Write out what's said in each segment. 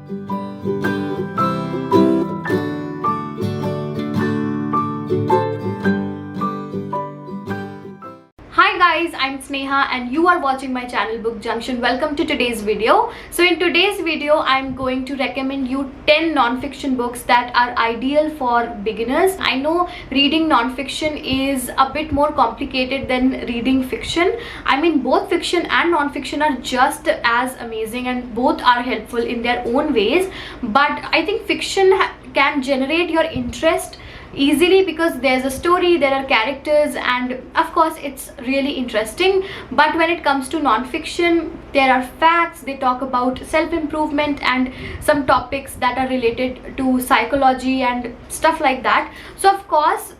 Hi guys, I'm Sneha and you are watching my channel Book Junction. Welcome to today's video. So in today's video, I'm going to recommend you 10 non-fiction books that are ideal for beginners. I know reading non-fiction is a bit more complicated than reading fiction. I mean, both fiction and non-fiction are just as amazing and both are helpful in their own ways. But I think fiction can generate your interest easily because there's a story, there are characters, and of course it's really interesting. But when it comes to non-fiction, there are facts, they talk about self-improvement and some topics that are related to psychology and stuff like that. So of course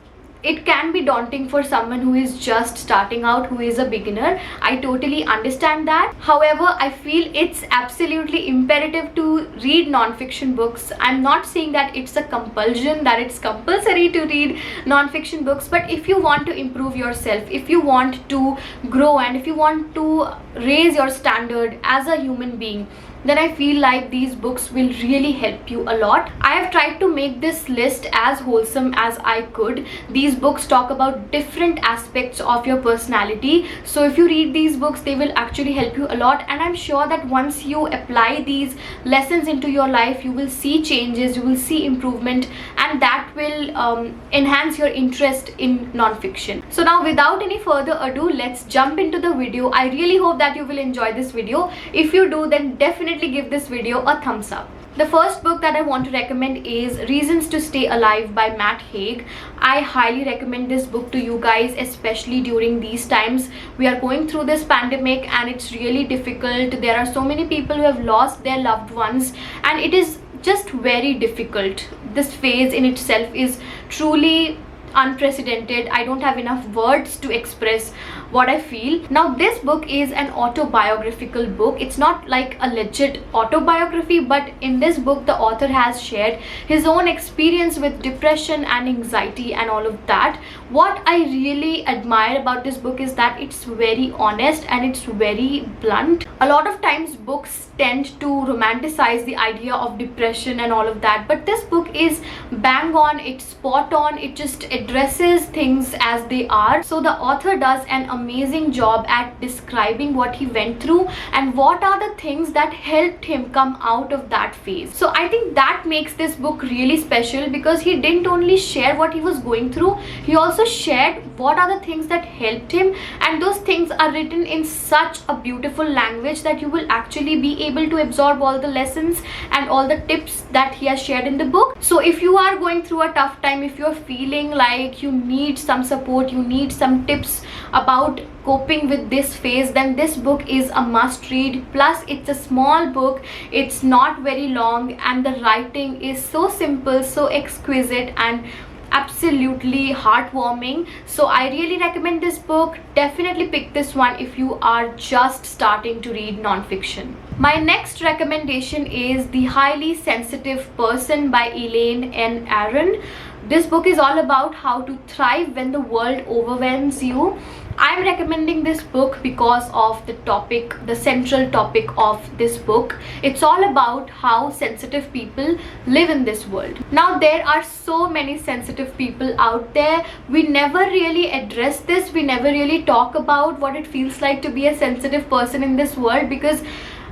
it can be daunting for someone who is just starting out, who is a beginner. I totally understand that. However, I feel it's absolutely imperative to read non-fiction books. I'm not saying that it's a compulsion, that it's compulsory to read non-fiction books, but if you want to improve yourself, if you want to grow, and if you want to raise your standard as a human being, then I feel like these books will really help you a lot. I have tried to make this list as wholesome as I could. These books talk about different aspects of your personality. So if you read these books, they will actually help you a lot. And I'm sure that once you apply these lessons into your life, you will see changes, you will see improvement, and that will enhance your interest in non-fiction. So now without any further ado, let's jump into the video. I really hope that you will enjoy this video. If you do, then definitely give this video a thumbs up. The first book that I want to recommend is Reasons to Stay Alive by Matt Haig. I highly recommend this book to you guys, especially during these times. We are going through this pandemic and it's really difficult. There are so many people who have lost their loved ones and it is just very difficult. This phase in itself is truly unprecedented. I don't have enough words to express what I feel. Now this book is an autobiographical book. It's not like a legit autobiography, but in this book the author has shared his own experience with depression and anxiety and all of that. What I really admire about this book is that it's very honest and it's very blunt. A lot of times books tend to romanticize the idea of depression and all of that, but this book is bang on, it's spot on, it just addresses things as they are. So the author does an amazing job at describing what he went through and what are the things that helped him come out of that phase. So I think that makes this book really special because he didn't only share what he was going through, he also shared what are the things that helped him, and those things are written in such a beautiful language that you will actually be able to absorb all the lessons and all the tips that he has shared in the book. So if you are going through a tough time, if you're feeling like you need some support, you need some tips about coping with this phase, then this book is a must read. Plus it's a small book, it's not very long, and the writing is so simple, so exquisite and absolutely heartwarming. So I really recommend this book. Definitely pick this one if you are just starting to read non-fiction. My next recommendation is The Highly Sensitive Person by Elaine N. Aron. This book is all about how to thrive when the world overwhelms you. I'm recommending this book because of the topic, the central topic of this book. It's all about how sensitive people live in this world. Now there are so many sensitive people out there. We never really address this. We never really talk about what it feels like to be a sensitive person in this world because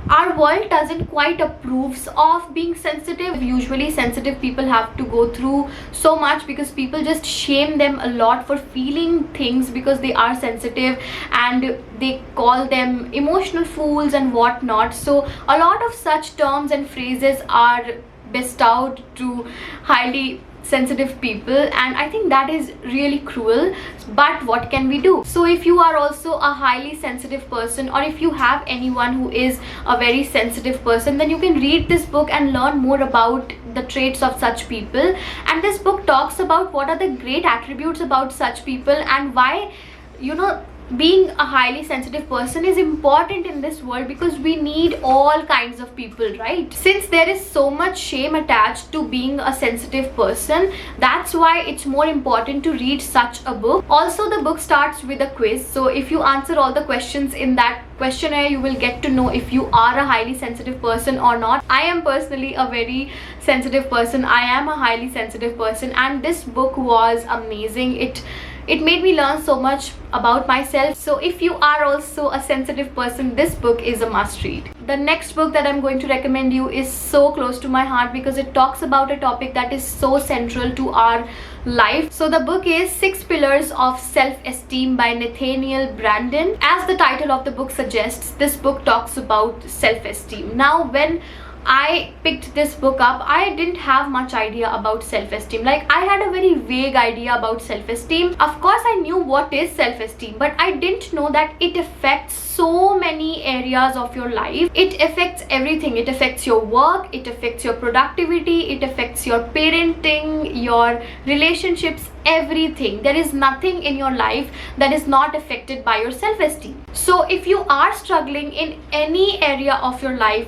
our world doesn't quite approves of being sensitive. Usually sensitive people have to go through so much because people just shame them a lot for feeling things because they are sensitive, and they call them emotional fools and whatnot. So a lot of such terms and phrases are bestowed to highly sensitive people, and I think that is really cruel, but what can we do? So if you are also a highly sensitive person, or if you have anyone who is a very sensitive person, then you can read this book and learn more about the traits of such people. And this book talks about what are the great attributes about such people and why, you know, being a highly sensitive person is important in this world, because we need all kinds of people, right? Since there is so much shame attached to being a sensitive person, that's why it's more important to read such a book. Also, the book starts with a quiz, so if you answer all the questions in that questionnaire, you will get to know if you are a highly sensitive person or not. I am personally a very sensitive person. I am a highly sensitive person, and this book was amazing. It made me learn so much about myself. So if you are also a sensitive person, this book is a must read. The next book that I'm going to recommend you is so close to my heart because it talks about a topic that is so central to our life. So the book is 6 Pillars of Self-Esteem by Nathaniel Branden. As the title of the book suggests, this book talks about self-esteem. Now, when I picked this book up, I didn't have much idea about self-esteem. Like, I had a very vague idea about self-esteem. Of course, I knew what is self-esteem, but I didn't know that it affects so many areas of your life. It affects everything. It affects your work, it affects your productivity, it affects your parenting, your relationships, everything. There is nothing in your life that is not affected by your self-esteem. So if you are struggling in any area of your life,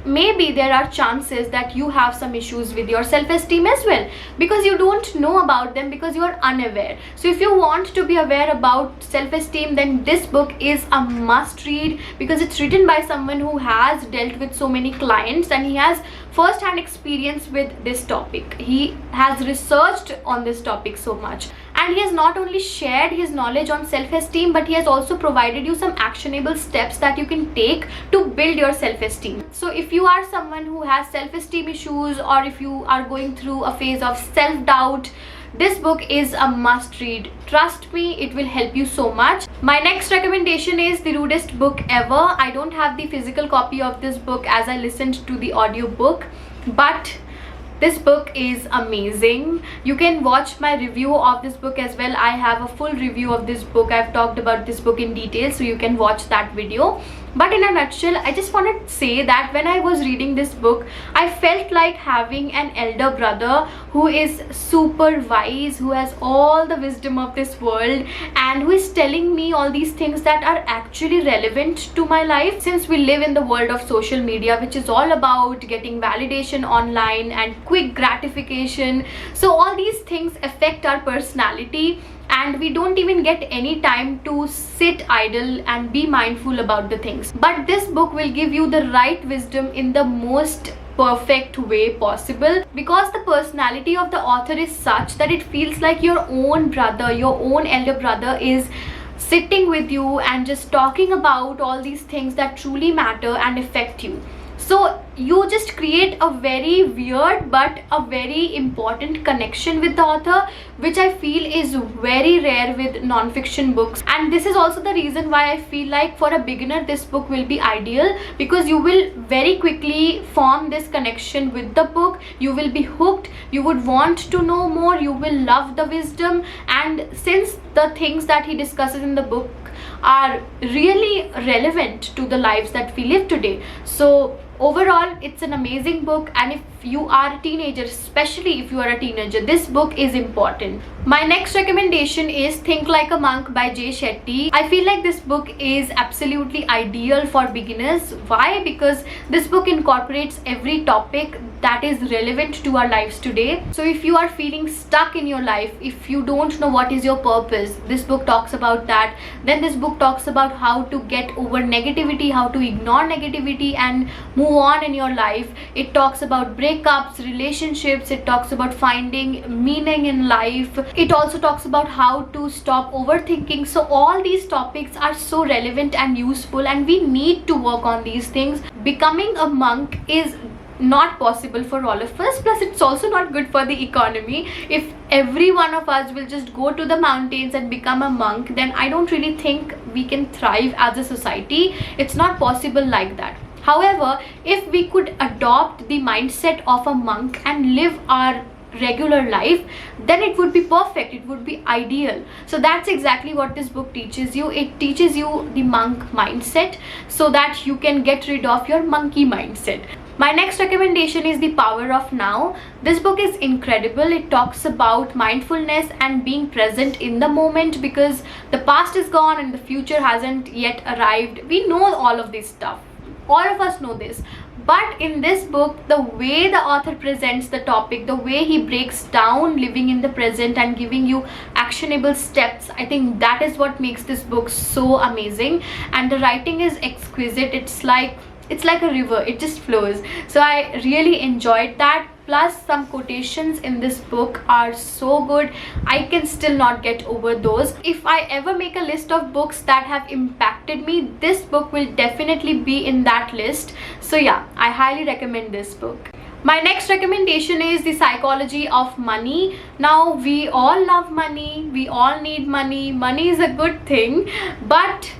maybe there are chances that you have some issues with your self-esteem as well, because you don't know about them, because you are unaware. So if you want to be aware about self-esteem, then this book is a must read, because it's written by someone who has dealt with so many clients and he has first-hand experience with this topic. He has researched on this topic so much, and he has not only shared his knowledge on self-esteem, but he has also provided you some actionable steps that you can take to build your self-esteem. So if you are someone who has self-esteem issues, or if you are going through a phase of self-doubt, this book is a must read. Trust me, it will help you so much. My next recommendation is The Rudest Book Ever. I don't have the physical copy of this book as I listened to the audiobook, but this book is amazing. You can watch my review of this book as well. I have a full review of this book. I've talked about this book in detail, so you can watch that video. But in a nutshell, I just want to say that when I was reading this book, I felt like having an elder brother who is super wise, who has all the wisdom of this world, and who is telling me all these things that are actually relevant to my life. Since we live in the world of social media, which is all about getting validation online and quick gratification, so all these things affect our personality, and we don't even get any time to sit idle and be mindful about the things. But this book will give you the right wisdom in the most perfect way possible, because the personality of the author is such that it feels like your own brother, your own elder brother is sitting with you and just talking about all these things that truly matter and affect you. So you just create a very weird but a very important connection with the author, which I feel is very rare with non-fiction books. And this is also the reason why I feel like for a beginner this book will be ideal, because you will very quickly form this connection with the book. You will be hooked, you would want to know more, you will love the wisdom. And since the things that he discusses in the book are really relevant to the lives that we live today, so overall it's an amazing book. And if you are a teenager, especially if you are a teenager, this book is important. My next recommendation is Think Like a Monk by Jay Shetty. I feel like this book is absolutely ideal for beginners. Why? Because this book incorporates every topic that is relevant to our lives today. So if you are feeling stuck in your life, if you don't know what is your purpose, this book talks about that. Then this book talks about how to get over negativity, how to ignore negativity and move on in your life. It talks about breakups, relationships, it talks about finding meaning in life. It also talks about how to stop overthinking. So all these topics are so relevant and useful, and we need to work on these things. Becoming a monk is not possible for all of us, plus it's also not good for the economy. If every one of us will just go to the mountains and become a monk, then I don't really think we can thrive as a society. It's not possible like that. However, if we could adopt the mindset of a monk and live our regular life, then it would be perfect, it would be ideal. So that's exactly what this book teaches you. It teaches you the monk mindset so that you can get rid of your monkey mindset. My next recommendation is The Power of Now. This book is incredible. It talks about mindfulness and being present in the moment, because the past is gone and the future hasn't yet arrived. We know all of this stuff. All of us know this, But in this book, the way the author presents the topic, the way he breaks down living in the present and giving you actionable steps, I think that is what makes this book so amazing. And the writing is exquisite. It's like a river, it just flows. So I really enjoyed that. Plus some quotations in this book are so good, I can still not get over those. If I ever make a list of books that have impacted me, this book will definitely be in that list. So yeah, I highly recommend this book. My next recommendation is The Psychology of Money. Now, we all love money, we all need money. Money is a good thing, but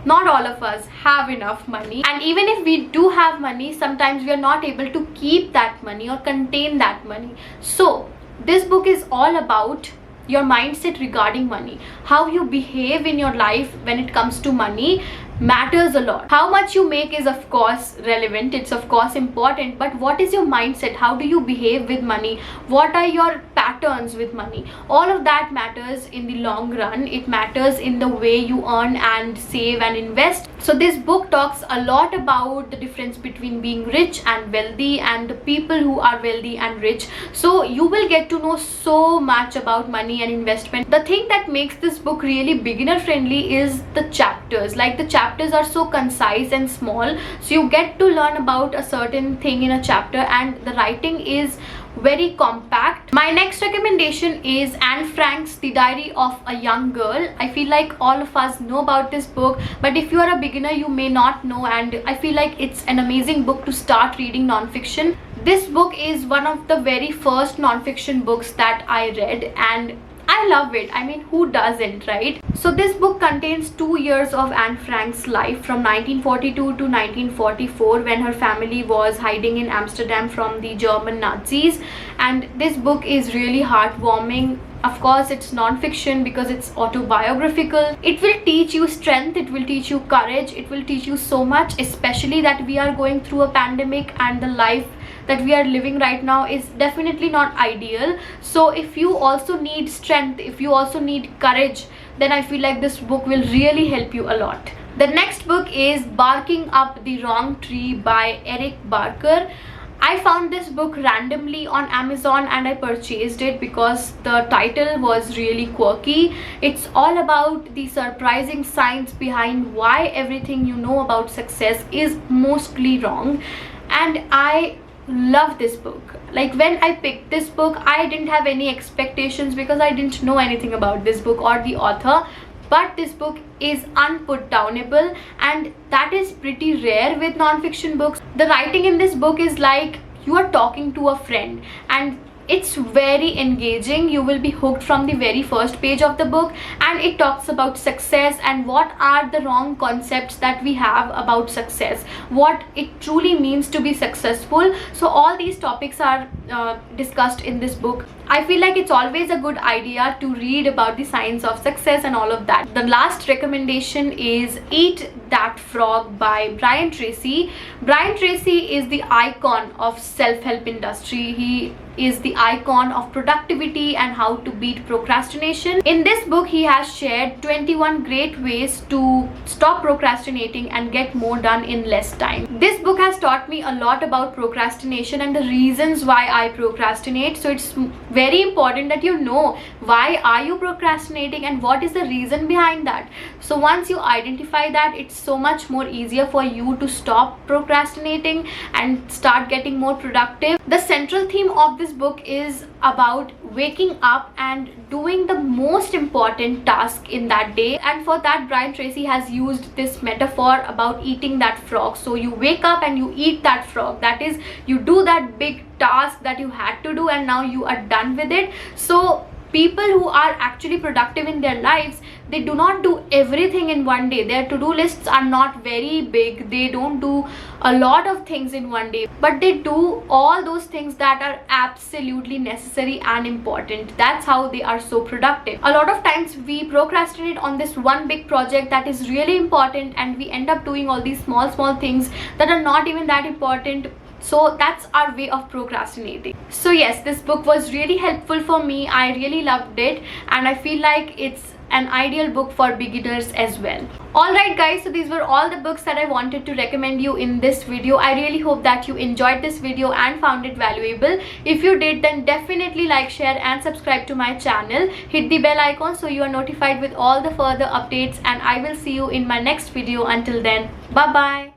not all of us have enough money, and even if we do have money, sometimes we are not able to keep that money or contain that money. So this book is all about your mindset regarding money. How you behave in your life when it comes to money matters a lot. How much you make is of course relevant, it's of course important, but what is your mindset? How do you behave with money? What are your patterns with money? All of that matters in the long run. It matters in the way you earn and save and invest. So this book talks a lot about the difference between being rich and wealthy and the people who are wealthy and rich. So you will get to know so much about money and investment. The thing that makes this book really beginner friendly is the chapters. Like, the chapters are so concise and small, so you get to learn about a certain thing in a chapter, and the writing is very compact. My next recommendation is Anne Frank's The Diary of a Young Girl. I feel like all of us know about this book, but if you are a beginner, you may not know, and I feel like it's an amazing book to start reading non-fiction. This book is one of the very first non-fiction books that I read, and I love it. I mean, who doesn't, right? So this book contains 2 years of Anne Frank's life from 1942 to 1944, when her family was hiding in Amsterdam from the German Nazis. And this book is really heartwarming. Of course, it's non-fiction because it's autobiographical. It will teach you strength, it will teach you courage, it will teach you so much, especially that we are going through a pandemic and the life that we are living right now is definitely not ideal. So if you also need strength, if you also need courage, then I feel like this book will really help you a lot. The next book is Barking Up the Wrong Tree by Eric Barker. I found this book randomly on Amazon and I purchased it because the title was really quirky. It's all about the surprising science behind why everything you know about success is mostly wrong. And I love this book. Like, when I picked this book, I didn't have any expectations because I didn't know anything about this book or the author. But this book is unputdownable, and that is pretty rare with non-fiction books. The writing in this book is like you are talking to a friend, and it's very engaging. You will be hooked from the very first page of the book, and it talks about success and what are the wrong concepts that we have about success, what it truly means to be successful. So all these topics are discussed in this book. I feel like it's always a good idea to read about the science of success and all of that. The last recommendation is Eat That Frog by Brian Tracy. Brian Tracy is the icon of self-help industry. He is the icon of productivity and how to beat procrastination. In this book, he has shared 21 great ways to stop procrastinating and get more done in less time. This book has taught me a lot about procrastination and the reasons why I procrastinate. So it's very important that you know why are you procrastinating and what is the reason behind that. So once you identify that, it's so much more easier for you to stop procrastinating and start getting more productive. The central theme of this book is about waking up and doing the most important task in that day, and for that Brian Tracy has used this metaphor about eating that frog. So you wake up and you eat that frog, that is, you do that big task that you had to do and now you are done with it. So people who are actually productive in their lives, they do not do everything in one day. Their to-do lists are not very big. They don't do a lot of things in one day, but they do all those things that are absolutely necessary and important. That's how they are so productive. A lot of times we procrastinate on this one big project that is really important, and we end up doing all these small things that are not even that important, So that's our way of procrastinating. So yes, this book was really helpful for me. I really loved it, and I feel like it's an ideal book for beginners as well. Alright guys, so these were all the books that I wanted to recommend you in this video. I really hope that you enjoyed this video and found it valuable. If you did, then definitely like, share and subscribe to my channel. Hit the bell icon so you are notified with all the further updates, and I will see you in my next video. Until then, bye bye.